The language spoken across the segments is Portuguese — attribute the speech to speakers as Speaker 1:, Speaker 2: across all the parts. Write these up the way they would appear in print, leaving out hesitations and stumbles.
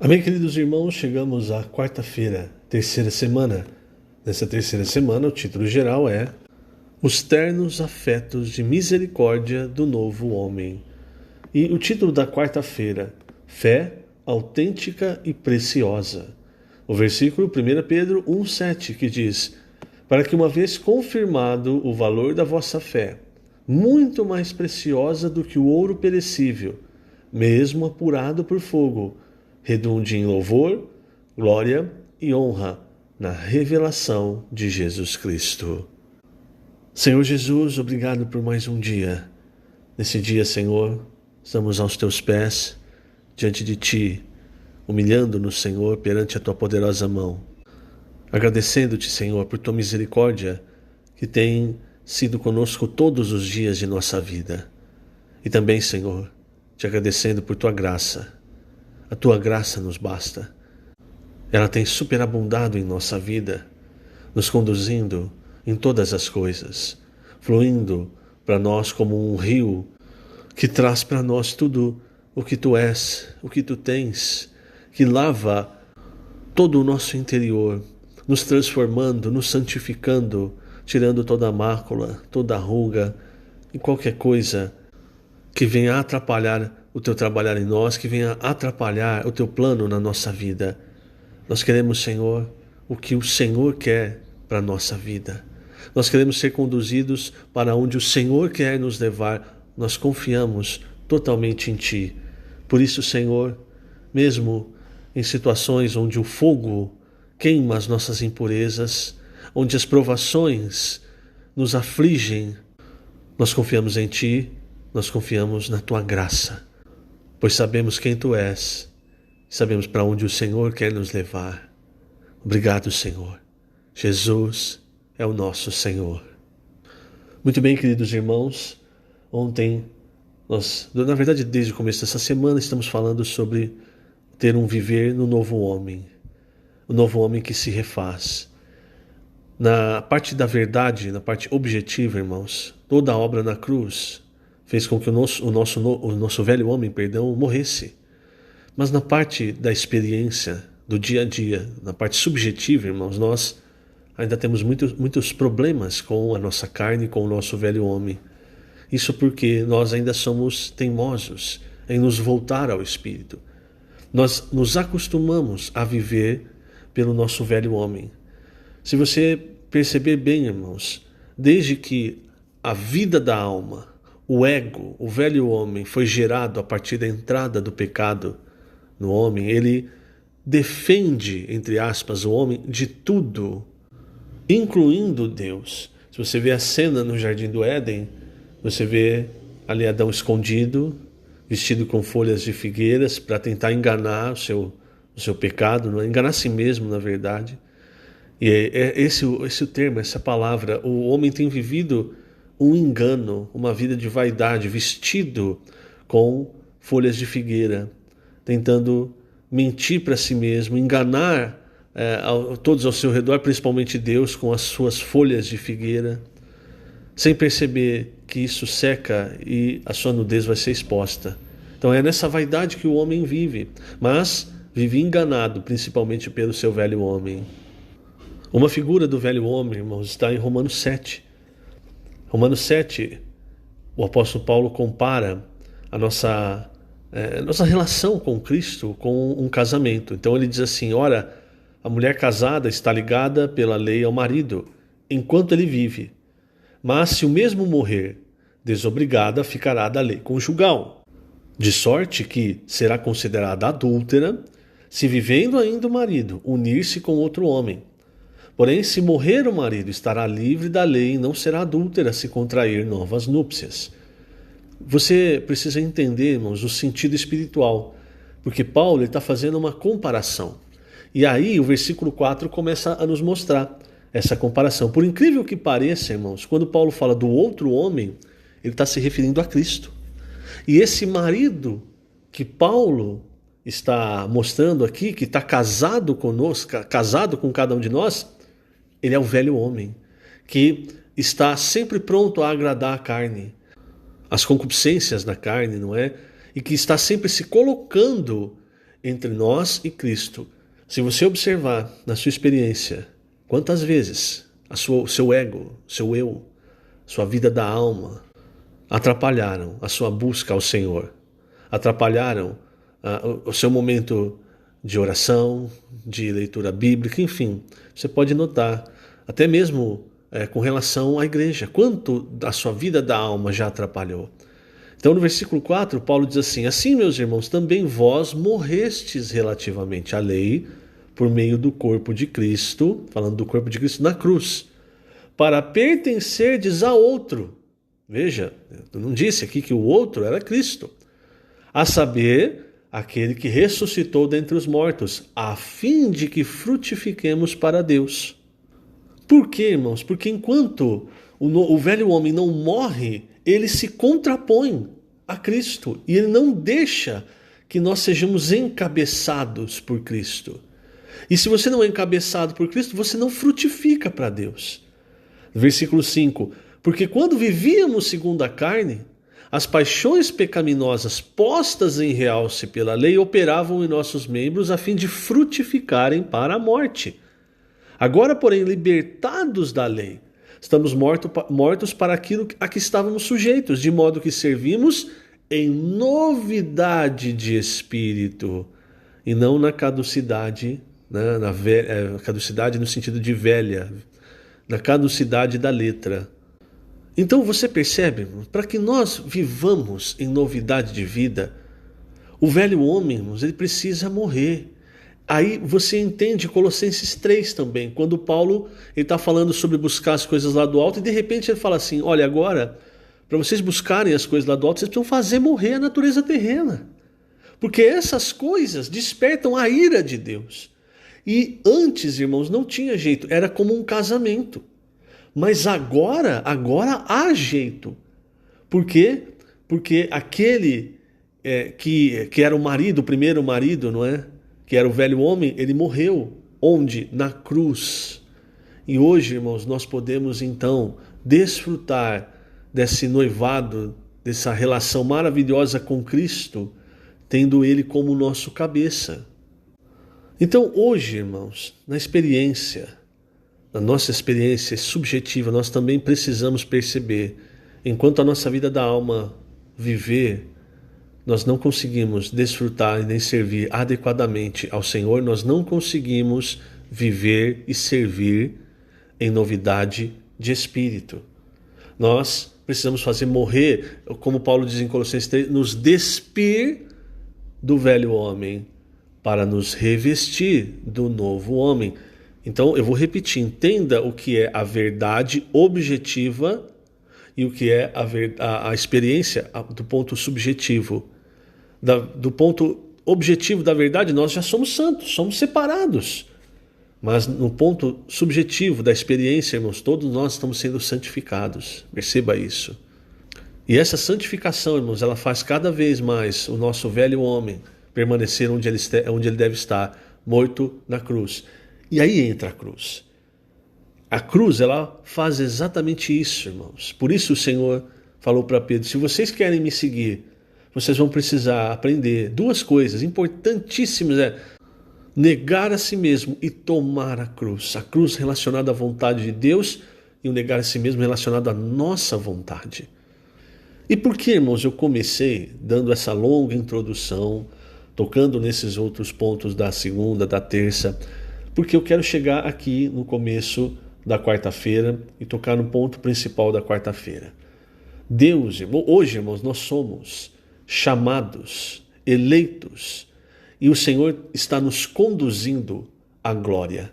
Speaker 1: Amém, queridos irmãos, chegamos à quarta-feira, terceira semana. Nessa terceira semana, o título geral é Os Ternos Afetos de Misericórdia do Novo Homem. E o título da quarta-feira, Fé Autêntica e Preciosa. O versículo 1 Pedro 1,7, que diz: Para que uma vez confirmado o valor da vossa fé, muito mais preciosa do que o ouro perecível, mesmo apurado por fogo, redunde em louvor, glória e honra na revelação de Jesus Cristo. Senhor Jesus, obrigado por mais um dia. Nesse dia, Senhor, estamos aos teus pés, diante de ti, humilhando-nos, Senhor, perante a tua poderosa mão. Agradecendo-te, Senhor, por tua misericórdia que tem sido conosco todos os dias de nossa vida. E também, Senhor, te agradecendo por tua graça. A tua graça nos basta. Ela tem superabundado em nossa vida, nos conduzindo em todas as coisas, fluindo para nós como um rio que traz para nós tudo o que tu és, o que tu tens, que lava todo o nosso interior, nos transformando, nos santificando, tirando toda a mácula, toda a ruga e qualquer coisa que venha atrapalhar o teu trabalhar em nós, que venha atrapalhar o teu plano na nossa vida. Nós queremos, Senhor, o que o Senhor quer para a nossa vida. Nós queremos ser conduzidos para onde o Senhor quer nos levar. Nós confiamos totalmente em Ti. Por isso, Senhor, mesmo em situações onde o fogo queima as nossas impurezas, onde as provações nos afligem, nós confiamos em Ti, nós confiamos na Tua graça, pois sabemos quem Tu és, sabemos para onde o Senhor quer nos levar. Obrigado, Senhor. Jesus é o nosso Senhor. Muito bem, queridos irmãos, ontem, na verdade desde o começo dessa semana, estamos falando sobre ter um viver no novo homem, o novo homem que se refaz. Na parte da verdade, na parte objetiva, irmãos, toda a obra na cruz fez com que o nosso velho homem, morresse. Mas na parte da experiência, do dia a dia, na parte subjetiva, irmãos, nós ainda temos muitos problemas com a nossa carne, com o nosso velho homem. Isso porque nós ainda somos teimosos em nos voltar ao Espírito. Nós nos acostumamos a viver pelo nosso velho homem. Se você perceber bem, irmãos, desde que a vida da alma, o ego, o velho homem foi gerado a partir da entrada do pecado no homem, ele defende, entre aspas, o homem de tudo, incluindo Deus. Se você vê a cena no Jardim do Éden, você vê ali Adão escondido, vestido com folhas de figueiras para tentar enganar o seu pecado, não é? Enganar a si mesmo, na verdade. E é esse o termo, essa palavra. O homem tem vivido um engano, uma vida de vaidade, vestido com folhas de figueira, tentando mentir para si mesmo, enganar todos ao seu redor, principalmente Deus, com as suas folhas de figueira, sem perceber que isso seca e a sua nudez vai ser exposta. Então é nessa vaidade que o homem vive, mas vive enganado, principalmente pelo seu velho homem. Uma figura do velho homem, irmãos, está em Romanos 7. Romanos 7, o apóstolo Paulo compara a nossa relação com Cristo com um casamento. Então ele diz assim: ora, a mulher casada está ligada pela lei ao marido, enquanto ele vive. Mas se o mesmo morrer, desobrigada ficará da lei conjugal, de sorte que será considerada adúltera, se vivendo ainda o marido, unir-se com outro homem. Porém, se morrer o marido, estará livre da lei e não será adúltera se contrair novas núpcias. Você precisa entender, irmãos, o sentido espiritual, porque Paulo está fazendo uma comparação. E aí o versículo 4 começa a nos mostrar essa comparação. Por incrível que pareça, irmãos, quando Paulo fala do outro homem, ele está se referindo a Cristo. E esse marido que Paulo está mostrando aqui, que está casado conosco, casado com cada um de nós, ele é o velho homem, que está sempre pronto a agradar a carne, as concupiscências da carne, não é? E que está sempre se colocando entre nós e Cristo. Se você observar na sua experiência, quantas vezes o seu ego, seu eu, sua vida da alma atrapalharam a sua busca ao Senhor, atrapalharam o seu momento de oração, de leitura bíblica, enfim, você pode notar, até mesmo com relação à igreja, quanto da sua vida da alma já atrapalhou. Então no versículo 4, Paulo diz assim: assim, meus irmãos, também vós morrestes relativamente à lei, por meio do corpo de Cristo, falando do corpo de Cristo na cruz, para pertencerdes a outro. Veja, eu não disse aqui que o outro era Cristo. A saber, aquele que ressuscitou dentre os mortos, a fim de que frutifiquemos para Deus. Por quê, irmãos? Porque enquanto o velho homem não morre, ele se contrapõe a Cristo e ele não deixa que nós sejamos encabeçados por Cristo. E se você não é encabeçado por Cristo, você não frutifica para Deus. Versículo 5: porque quando vivíamos segundo a carne, as paixões pecaminosas postas em realce pela lei operavam em nossos membros a fim de frutificarem para a morte. Agora, porém, libertados da lei, estamos mortos para aquilo a que estávamos sujeitos, de modo que servimos em novidade de espírito e não na caducidade, né, caducidade no sentido de velha, na caducidade da letra. Então você percebe, para que nós vivamos em novidade de vida, o velho homem, irmãos, ele precisa morrer. Aí você entende Colossenses 3 também, quando Paulo está falando sobre buscar as coisas lá do alto e de repente ele fala assim: olha, agora, para vocês buscarem as coisas lá do alto, vocês precisam fazer morrer a natureza terrena. Porque essas coisas despertam a ira de Deus. E antes, irmãos, não tinha jeito, era como um casamento. Mas agora há jeito. Por quê? Porque aquele que era o marido, o primeiro marido, não é? Que era o velho homem, ele morreu. Onde? Na cruz. E hoje, irmãos, nós podemos então desfrutar desse noivado, dessa relação maravilhosa com Cristo, tendo Ele como nosso cabeça. Então hoje, irmãos, na nossa experiência subjetiva, nós também precisamos perceber, enquanto a nossa vida da alma viver, nós não conseguimos desfrutar e nem servir adequadamente ao Senhor, nós não conseguimos viver e servir em novidade de espírito. Nós precisamos fazer morrer, como Paulo diz em Colossenses 3, nos despir do velho homem para nos revestir do novo homem. Então eu vou repetir, entenda o que é a verdade objetiva e o que é a experiência do ponto subjetivo. Do ponto objetivo da verdade, nós já somos santos, somos separados. Mas no ponto subjetivo da experiência, irmãos, todos nós estamos sendo santificados. Perceba isso. E essa santificação, irmãos, ela faz cada vez mais o nosso velho homem permanecer onde ele deve estar, morto na cruz. E aí entra a cruz. A cruz, ela faz exatamente isso, irmãos. Por isso o Senhor falou para Pedro: se vocês querem me seguir, vocês vão precisar aprender duas coisas importantíssimas: negar a si mesmo e tomar a cruz. A cruz relacionada à vontade de Deus e o negar a si mesmo relacionado à nossa vontade. E por que, irmãos, eu comecei dando essa longa introdução, tocando nesses outros pontos da segunda, da terça? Porque eu quero chegar aqui no começo da quarta-feira e tocar no ponto principal da quarta-feira. Deus, hoje, irmãos, nós somos chamados, eleitos, e o Senhor está nos conduzindo à glória.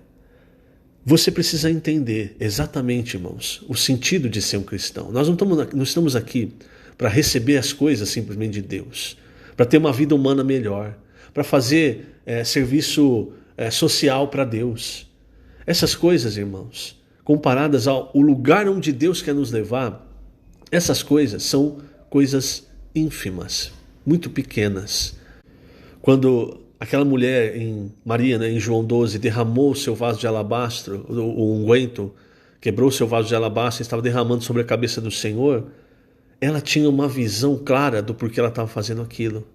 Speaker 1: Você precisa entender exatamente, irmãos, o sentido de ser um cristão. Nós não estamos aqui para receber as coisas simplesmente de Deus, para ter uma vida humana melhor, para fazer serviço social para Deus. Essas coisas, irmãos, comparadas ao lugar onde Deus quer nos levar, essas coisas são coisas ínfimas, muito pequenas. Quando aquela mulher Maria, em João 12, derramou o seu vaso de alabastro, o unguento, quebrou o seu vaso de alabastro e estava derramando sobre a cabeça do Senhor, ela tinha uma visão clara do porquê ela estava fazendo aquilo,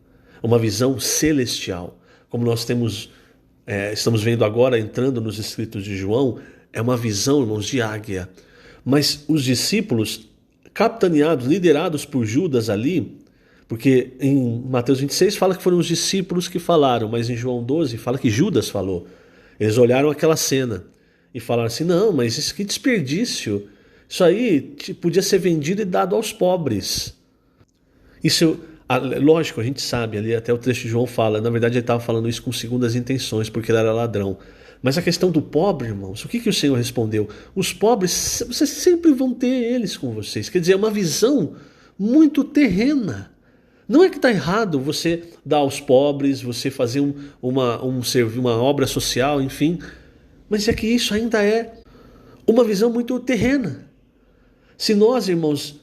Speaker 1: uma visão celestial. como nós estamos vendo agora, entrando nos escritos de João, é uma visão, irmãos, de águia. Mas os discípulos, capitaneados, liderados por Judas ali, porque em Mateus 26 fala que foram os discípulos que falaram, mas em João 12 fala que Judas falou. Eles olharam aquela cena e falaram assim, não, mas isso que desperdício, isso aí podia ser vendido e dado aos pobres. Isso, lógico, a gente sabe, ali até o trecho de João fala, na verdade ele estava falando isso com segundas intenções, porque ele era ladrão. Mas a questão do pobre, irmãos, o que o Senhor respondeu? Os pobres, vocês sempre vão ter eles com vocês. Quer dizer, é uma visão muito terrena. Não é que está errado você dar aos pobres, você fazer uma obra social, enfim, mas é que isso ainda é uma visão muito terrena. Se nós, irmãos,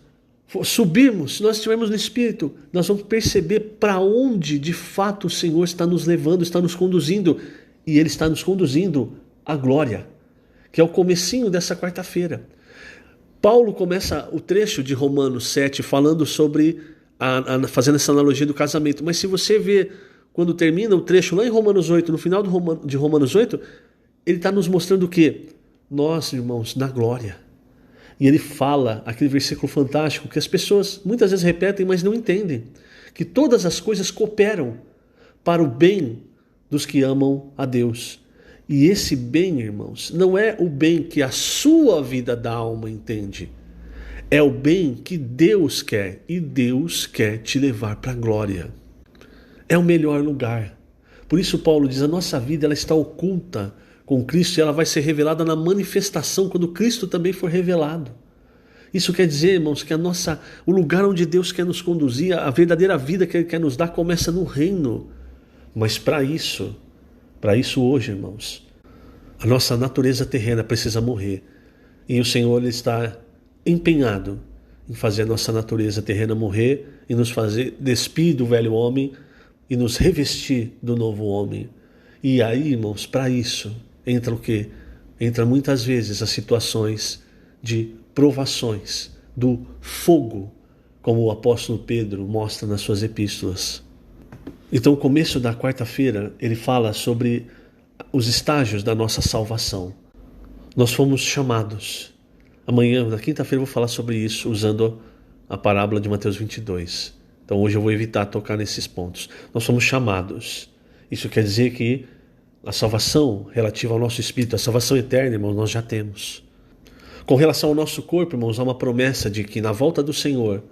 Speaker 1: subirmos, se nós estivermos no Espírito, nós vamos perceber para onde de fato o Senhor está nos levando, está nos conduzindo, e Ele está nos conduzindo à glória, que é o comecinho dessa quarta-feira. Paulo começa o trecho de Romanos 7 falando sobre fazendo essa analogia do casamento. Mas se você vê quando termina o trecho lá em Romanos 8, no final de Romanos 8, ele está nos mostrando o quê? Nós, irmãos, na glória. E ele fala aquele versículo fantástico que as pessoas muitas vezes repetem, mas não entendem. Que todas as coisas cooperam para o bem dos que amam a Deus. E esse bem, irmãos, não é o bem que a sua vida da alma entende. É o bem que Deus quer, e Deus quer te levar para a glória. É o melhor lugar. Por isso Paulo diz, a nossa vida ela está oculta com Cristo e ela vai ser revelada na manifestação, quando Cristo também for revelado. Isso quer dizer, irmãos, que o lugar onde Deus quer nos conduzir, a verdadeira vida que Ele quer nos dar, começa no reino. Mas para isso hoje, irmãos, a nossa natureza terrena precisa morrer. E o Senhor Ele está empenhado em fazer a nossa natureza terrena morrer e nos fazer despir do velho homem e nos revestir do novo homem. E aí, irmãos, para isso entra o quê? Entra muitas vezes as situações de provações, do fogo, como o apóstolo Pedro mostra nas suas epístolas. Então, o começo da quarta-feira, ele fala sobre os estágios da nossa salvação. Nós fomos chamados. Amanhã, na quinta-feira, eu vou falar sobre isso usando a parábola de Mateus 22. Então hoje eu vou evitar tocar nesses pontos. Nós somos chamados. Isso quer dizer que a salvação relativa ao nosso espírito, a salvação eterna, irmãos, nós já temos. Com relação ao nosso corpo, irmãos, há uma promessa de que na volta do Senhor,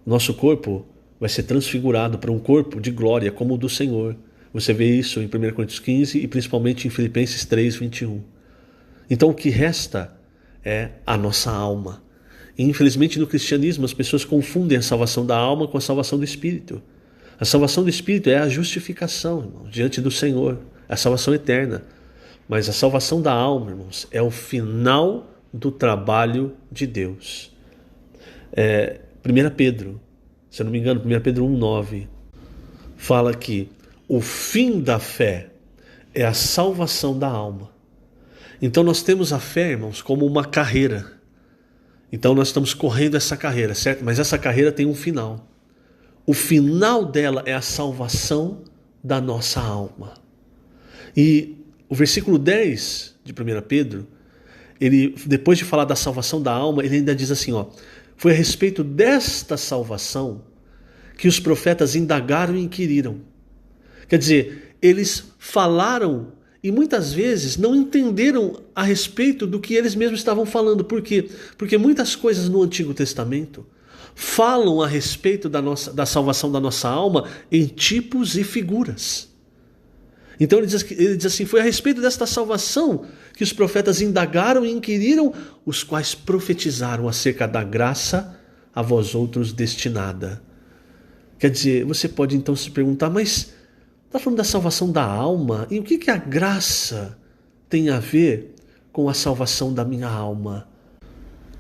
Speaker 1: nosso corpo vai ser transfigurado para um corpo de glória como o do Senhor. Você vê isso em 1 Coríntios 15 e principalmente em Filipenses 3, 21. Então o que resta é a nossa alma. E, infelizmente no cristianismo as pessoas confundem a salvação da alma com a salvação do espírito. A salvação do espírito é a justificação, irmãos, diante do Senhor, a salvação eterna. Mas a salvação da alma, irmãos, é o final do trabalho de Deus. 1 Pedro, se eu não me engano, 1 Pedro 1,9 fala que o fim da fé é a salvação da alma. Então nós temos a fé, irmãos, como uma carreira. Então nós estamos correndo essa carreira, certo? Mas essa carreira tem um final. O final dela é a salvação da nossa alma. E o versículo 10 de 1 Pedro, ele, depois de falar da salvação da alma, ele ainda diz assim, foi a respeito desta salvação que os profetas indagaram e inquiriram. Quer dizer, eles falaram e muitas vezes não entenderam a respeito do que eles mesmos estavam falando. Por quê? Porque muitas coisas no Antigo Testamento falam a respeito da salvação da nossa alma em tipos e figuras. Então ele diz assim, foi a respeito desta salvação que os profetas indagaram e inquiriram, os quais profetizaram acerca da graça a vós outros destinada. Quer dizer, você pode então se perguntar, mas está falando da salvação da alma? E o que a graça tem a ver com a salvação da minha alma?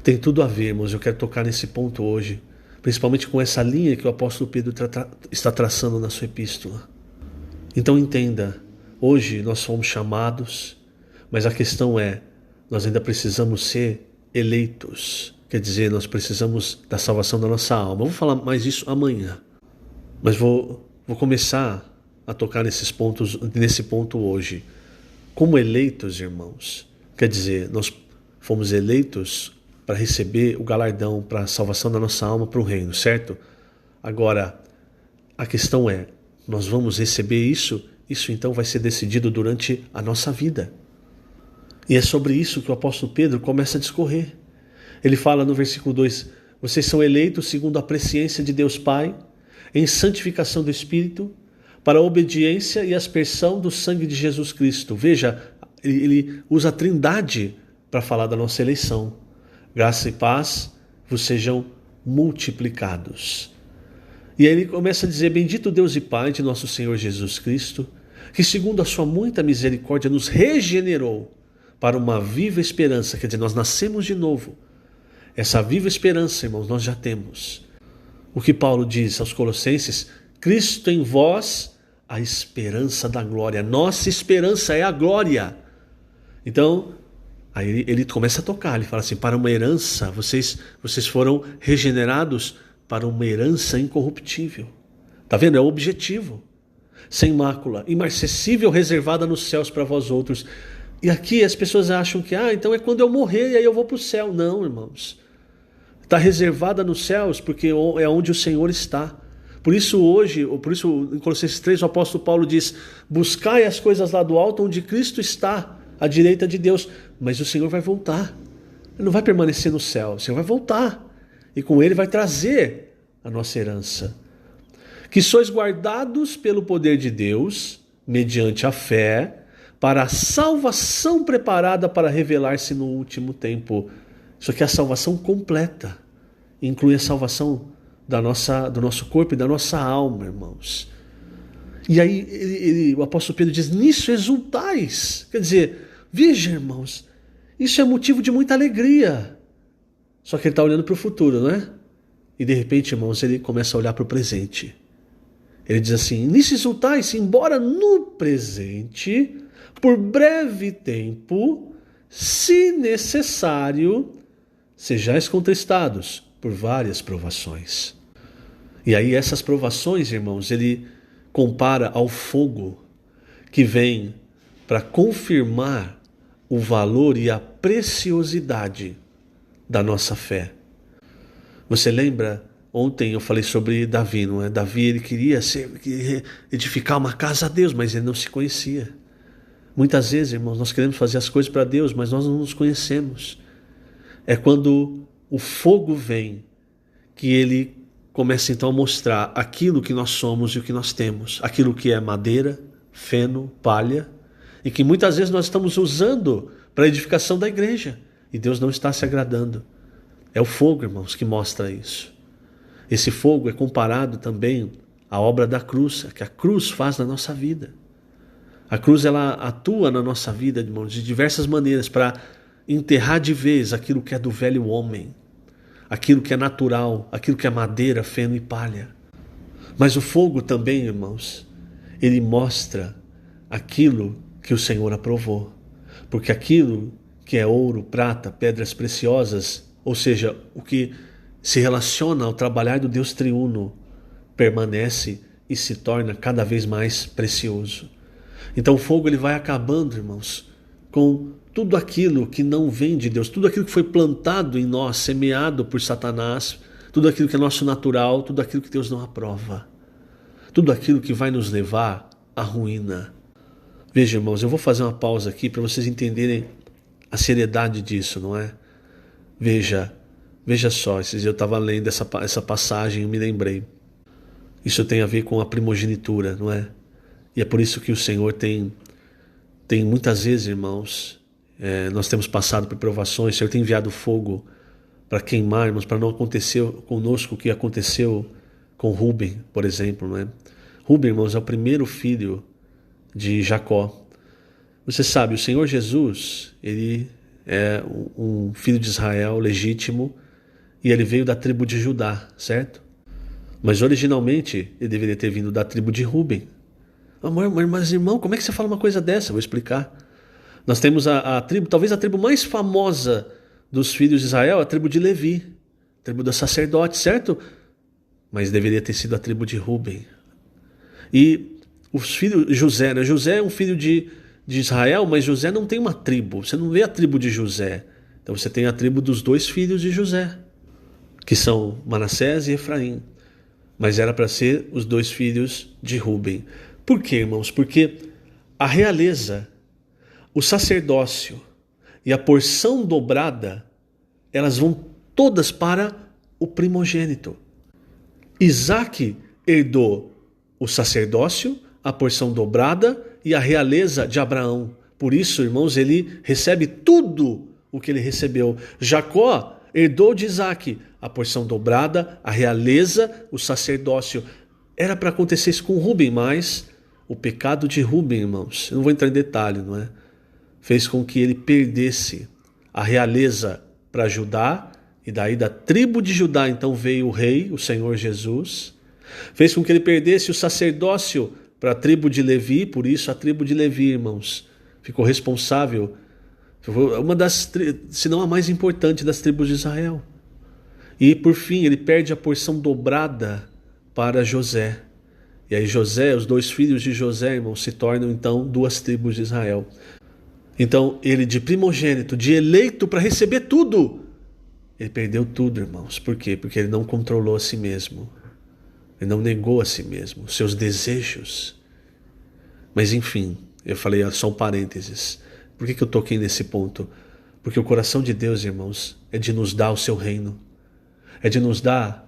Speaker 1: Tem tudo a ver, irmãos. Eu quero tocar nesse ponto hoje, principalmente com essa linha que o apóstolo Pedro está traçando na sua epístola. Então entenda, hoje nós fomos chamados, mas a questão é, nós ainda precisamos ser eleitos. Quer dizer, nós precisamos da salvação da nossa alma. Eu vou falar mais isso amanhã, mas vou começar a tocar nesse ponto hoje. Como eleitos, irmãos, quer dizer, nós fomos eleitos para receber o galardão, para a salvação da nossa alma, para o reino, certo? Agora, a questão é, nós vamos receber isso? Isso então vai ser decidido durante a nossa vida. E é sobre isso que o apóstolo Pedro começa a discorrer. Ele fala no versículo 2, vocês são eleitos segundo a presciência de Deus Pai, em santificação do Espírito, para a obediência e aspersão do sangue de Jesus Cristo. Veja, ele usa a trindade para falar da nossa eleição. Graça e paz vos sejam multiplicados. E aí ele começa a dizer, bendito Deus e Pai de nosso Senhor Jesus Cristo, que segundo a sua muita misericórdia nos regenerou para uma viva esperança, quer dizer, nós nascemos de novo. Essa viva esperança, irmãos, nós já temos. O que Paulo diz aos Colossenses, Cristo em vós, a esperança da glória. Nossa esperança é a glória. Então, aí ele começa a tocar, ele fala assim, para uma herança, vocês foram regenerados para uma herança incorruptível. Está vendo? É o objetivo. Sem mácula, imarcessível, reservada nos céus para vós outros. E aqui as pessoas acham que, então é quando eu morrer e aí eu vou para o céu. Não, irmãos. Está reservada nos céus porque é onde o Senhor está. Por isso em Colossenses 3 o apóstolo Paulo diz, buscai as coisas lá do alto onde Cristo está, à direita de Deus. Mas o Senhor vai voltar. Ele não vai permanecer no céu, o Senhor vai voltar. E com ele vai trazer a nossa herança. Que sois guardados pelo poder de Deus, mediante a fé, para a salvação preparada para revelar-se no último tempo. Isso aqui é a salvação completa. Inclui a salvação do nosso corpo e da nossa alma, irmãos. E aí o apóstolo Pedro diz, nisso exultais. Quer dizer, veja, irmãos, isso é motivo de muita alegria. Só que ele está olhando para o futuro, não é? E de repente, irmãos, ele começa a olhar para o presente. Ele diz assim, nisso exultais, embora no presente, por breve tempo, se necessário, sejais contristados por várias provações. E aí essas provações, irmãos, ele compara ao fogo que vem para confirmar o valor e a preciosidade da nossa fé. Você lembra? Ontem eu falei sobre Davi, não é? Davi, ele queria edificar uma casa a Deus, mas ele não se conhecia. Muitas vezes, irmãos, nós queremos fazer as coisas para Deus, mas nós não nos conhecemos. É quando o fogo vem que ele começa então a mostrar aquilo que nós somos e o que nós temos. Aquilo que é madeira, feno, palha, e que muitas vezes nós estamos usando para a edificação da igreja. E Deus não está se agradando. É o fogo, irmãos, que mostra isso. Esse fogo é comparado também à obra da cruz, que a cruz faz na nossa vida. A cruz, ela atua na nossa vida, irmãos, de diversas maneiras para enterrar de vez aquilo que é do velho homem, aquilo que é natural, aquilo que é madeira, feno e palha. Mas o fogo também, irmãos, ele mostra aquilo que o Senhor aprovou. Porque aquilo que é ouro, prata, pedras preciosas, ou seja, o que se relaciona ao trabalhar do Deus triuno, permanece e se torna cada vez mais precioso. Então o fogo, ele vai acabando, irmãos, com tudo aquilo que não vem de Deus, tudo aquilo que foi plantado em nós, semeado por Satanás, tudo aquilo que é nosso natural, tudo aquilo que Deus não aprova, tudo aquilo que vai nos levar à ruína. Veja, irmãos, eu vou fazer uma pausa aqui para vocês entenderem a seriedade disso, não é? Veja só, esses dias eu estava lendo essa passagem e me lembrei. Isso tem a ver com a primogenitura, não é? E é por isso que o Senhor tem muitas vezes, irmãos, nós temos passado por provações, o Senhor tem enviado fogo para queimar, irmãos, para não acontecer conosco o que aconteceu com Rúben, por exemplo, não é? Rúben, irmãos, é o primeiro filho de Jacó. Você sabe, o Senhor Jesus, ele é um filho de Israel legítimo e ele veio da tribo de Judá, certo? Mas originalmente ele deveria ter vindo da tribo de Rúben. Mas irmão, como é que você fala uma coisa dessa? Eu vou explicar. Nós temos a tribo, talvez a tribo mais famosa dos filhos de Israel, a tribo de Levi, a tribo dos sacerdotes, certo? Mas deveria ter sido a tribo de Rúben. E os filhos José, né? José é um filho de Israel, mas José não tem uma tribo. Você não vê a tribo de José. Então você tem a tribo dos dois filhos de José, que são Manassés e Efraim. Mas era para ser os dois filhos de Rúben. Por quê, irmãos? Porque a realeza, o sacerdócio e a porção dobrada, elas vão todas para o primogênito. Isaac herdou o sacerdócio, a porção dobrada e a realeza de Abraão. Por isso, irmãos, ele recebe tudo o que ele recebeu. Jacó herdou de Isaac a porção dobrada, a realeza, o sacerdócio. Era para acontecer isso com Rúben, mas o pecado de Rúben, irmãos, eu não vou entrar em detalhe, não é? Fez com que ele perdesse a realeza para Judá, e daí da tribo de Judá então veio o rei, o Senhor Jesus. Fez com que ele perdesse o sacerdócio para a tribo de Levi, por isso a tribo de Levi, irmãos, ficou responsável, uma das, se não a mais importante das tribos de Israel. E por fim ele perde a porção dobrada para José. E aí José, os dois filhos de José, irmãos, se tornam então duas tribos de Israel. Então ele de primogênito, de eleito para receber tudo, ele perdeu tudo, irmãos. Por quê? Porque ele não controlou a si mesmo. Ele não negou a si mesmo, seus desejos. Mas enfim, eu falei só um parênteses. Por que eu toquei nesse ponto? Porque o coração de Deus, irmãos, é de nos dar o seu reino. É de nos dar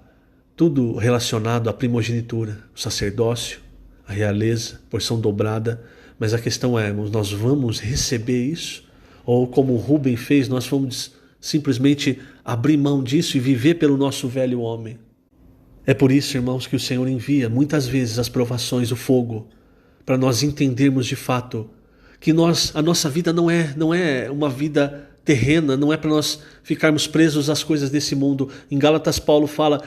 Speaker 1: tudo relacionado à primogenitura, o sacerdócio, a realeza, porção dobrada. Mas a questão é, irmãos, nós vamos receber isso? Ou como Rúben fez, nós vamos simplesmente abrir mão disso e viver pelo nosso velho homem? É por isso, irmãos, que o Senhor envia muitas vezes as provações, o fogo, para nós entendermos de fato que a nossa vida não é uma vida terrena, não é para nós ficarmos presos às coisas desse mundo. Em Gálatas, Paulo fala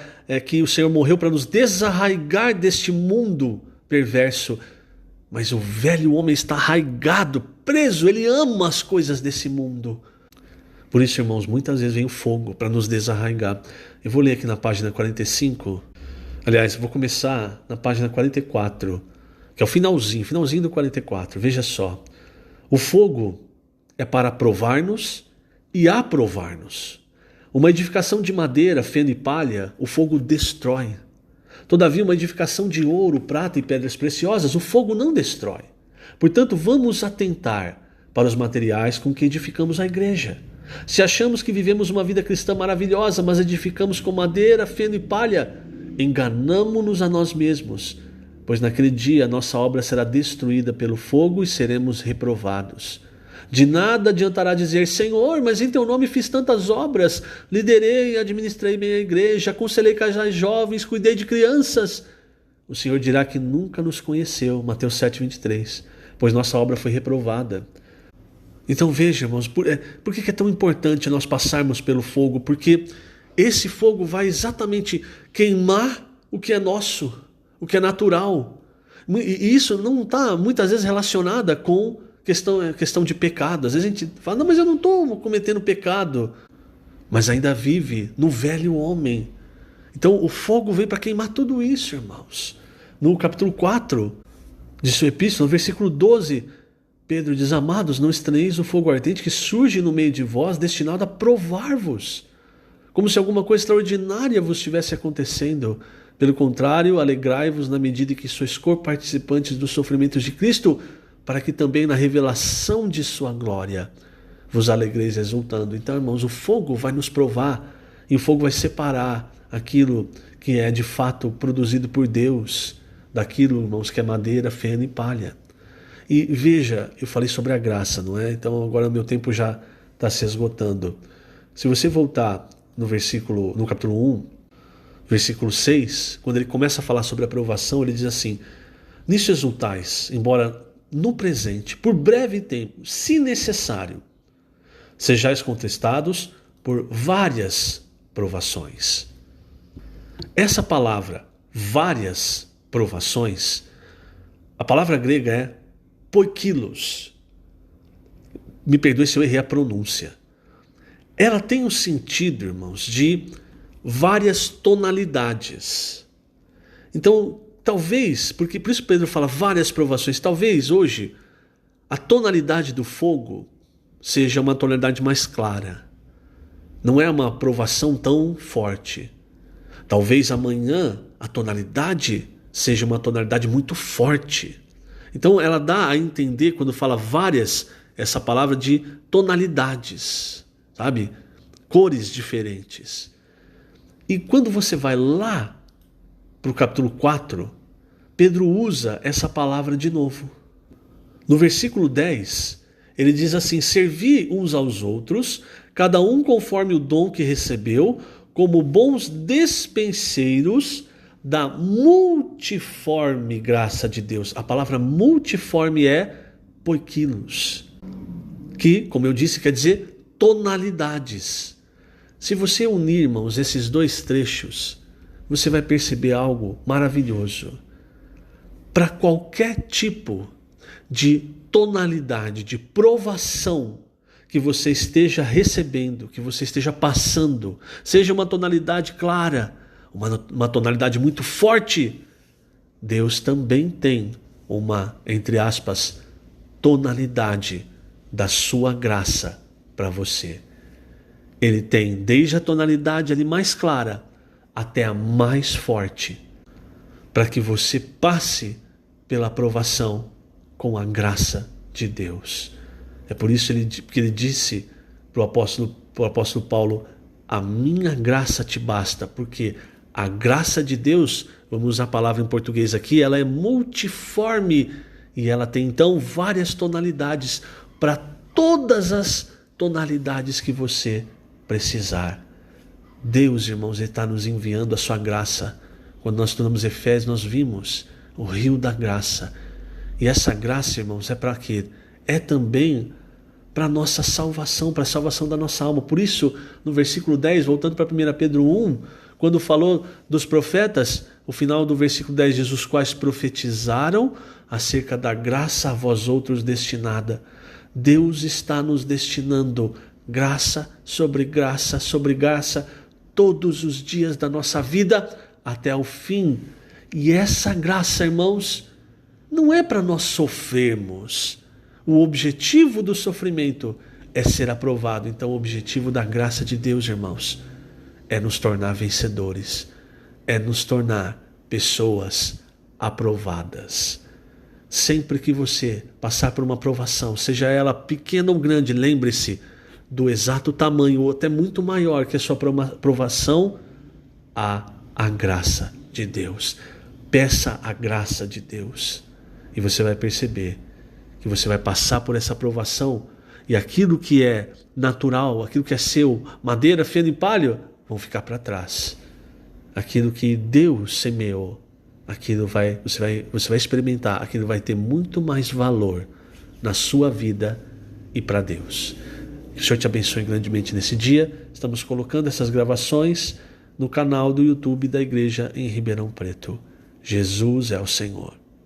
Speaker 1: que o Senhor morreu para nos desarraigar deste mundo perverso. Mas o velho homem está arraigado, preso, ele ama as coisas desse mundo. Por isso, irmãos, muitas vezes vem o fogo para nos desarraigar. Eu vou ler aqui na página 45. Aliás, eu vou começar na página 44, que é o finalzinho do 44. Veja só. O fogo é para provar-nos e aprovar-nos. Uma edificação de madeira, feno e palha, o fogo destrói. Todavia, uma edificação de ouro, prata e pedras preciosas, o fogo não destrói. Portanto, vamos atentar para os materiais com que edificamos a igreja. Se achamos que vivemos uma vida cristã maravilhosa, mas edificamos com madeira, feno e palha, enganamo-nos a nós mesmos, pois naquele dia a nossa obra será destruída pelo fogo e seremos reprovados. De nada adiantará dizer: Senhor, mas em teu nome fiz tantas obras, liderei e administrei minha igreja, aconselhei casais jovens, cuidei de crianças. O Senhor dirá que nunca nos conheceu, Mateus 7,23, pois nossa obra foi reprovada. Então veja, irmãos, por que é tão importante nós passarmos pelo fogo? Porque esse fogo vai exatamente queimar o que é nosso, o que é natural. E isso não está muitas vezes relacionada com questão de pecado. Às vezes a gente fala: não, mas eu não estou cometendo pecado. Mas ainda vive no velho homem. Então o fogo vem para queimar tudo isso, irmãos. No capítulo 4 de sua epístola, no versículo 12, Pedro diz: amados, não estranheis o fogo ardente que surge no meio de vós, destinado a provar-vos, como se alguma coisa extraordinária vos estivesse acontecendo. Pelo contrário, alegrai-vos na medida em que sois co-participantes dos sofrimentos de Cristo, para que também na revelação de sua glória vos alegreis exultando. Então, irmãos, o fogo vai nos provar, e o fogo vai separar aquilo que é de fato produzido por Deus, daquilo, irmãos, que é madeira, feno e palha. E veja, eu falei sobre a graça, não é? Então agora o meu tempo já está se esgotando. Se você voltar no capítulo 1, versículo 6, quando ele começa a falar sobre a aprovação, ele diz assim: nisso exultais, embora no presente, por breve tempo, se necessário, sejais contestados por várias provações. Essa palavra, várias provações, a palavra grega é poikilos. Me perdoe se eu errei a pronúncia. Ela tem o sentido, irmãos, de várias tonalidades. Então, talvez, porque por isso Pedro fala várias provações, talvez hoje a tonalidade do fogo seja uma tonalidade mais clara. Não é uma provação tão forte. Talvez amanhã a tonalidade seja uma tonalidade muito forte. Então ela dá a entender, quando fala várias, essa palavra de tonalidades, sabe? Cores diferentes. E quando você vai lá para o capítulo 4, Pedro usa essa palavra de novo. No versículo 10, ele diz assim: servi uns aos outros, cada um conforme o dom que recebeu, como bons despenseiros da multiforme graça de Deus. A palavra multiforme é poikilos, que, como eu disse, quer dizer tonalidades. Se você unir, irmãos, esses dois trechos, você vai perceber algo maravilhoso. Para qualquer tipo de tonalidade, de provação que você esteja recebendo, que você esteja passando, seja uma tonalidade clara, uma tonalidade muito forte, Deus também tem uma, entre aspas, tonalidade da sua graça para você. Ele tem desde a tonalidade ali mais clara até a mais forte, para que você passe pela aprovação com a graça de Deus. É por isso que ele disse para o apóstolo Paulo: a minha graça te basta, porque a graça de Deus, vamos usar a palavra em português aqui, ela é multiforme e ela tem então várias tonalidades para todas as tonalidades que você precisar. Deus, irmãos, Ele está nos enviando a sua graça. Quando nós estudamos Efésios, nós vimos o rio da graça. E essa graça, irmãos, é para quê? É também para a nossa salvação, para a salvação da nossa alma. Por isso, no versículo 10, voltando para 1 Pedro 1, quando falou dos profetas, o final do versículo 10 diz: os quais profetizaram acerca da graça a vós outros destinada. Deus está nos destinando graça sobre graça sobre graça todos os dias da nossa vida até o fim. E essa graça, irmãos, não é para nós sofrermos. O objetivo do sofrimento é ser aprovado. Então o objetivo da graça de Deus, irmãos, é nos tornar vencedores, é nos tornar pessoas aprovadas. Sempre que você passar por uma aprovação, seja ela pequena ou grande, lembre-se do exato tamanho ou até muito maior que a sua aprovação, a graça de Deus. Peça a graça de Deus e você vai perceber que você vai passar por essa aprovação e aquilo que é natural, aquilo que é seu, madeira, feno e palho, vão ficar para trás. Aquilo que Deus semeou, você vai experimentar, aquilo vai ter muito mais valor na sua vida e para Deus. Que o Senhor te abençoe grandemente nesse dia. Estamos colocando essas gravações no canal do YouTube da Igreja em Ribeirão Preto. Jesus é o Senhor.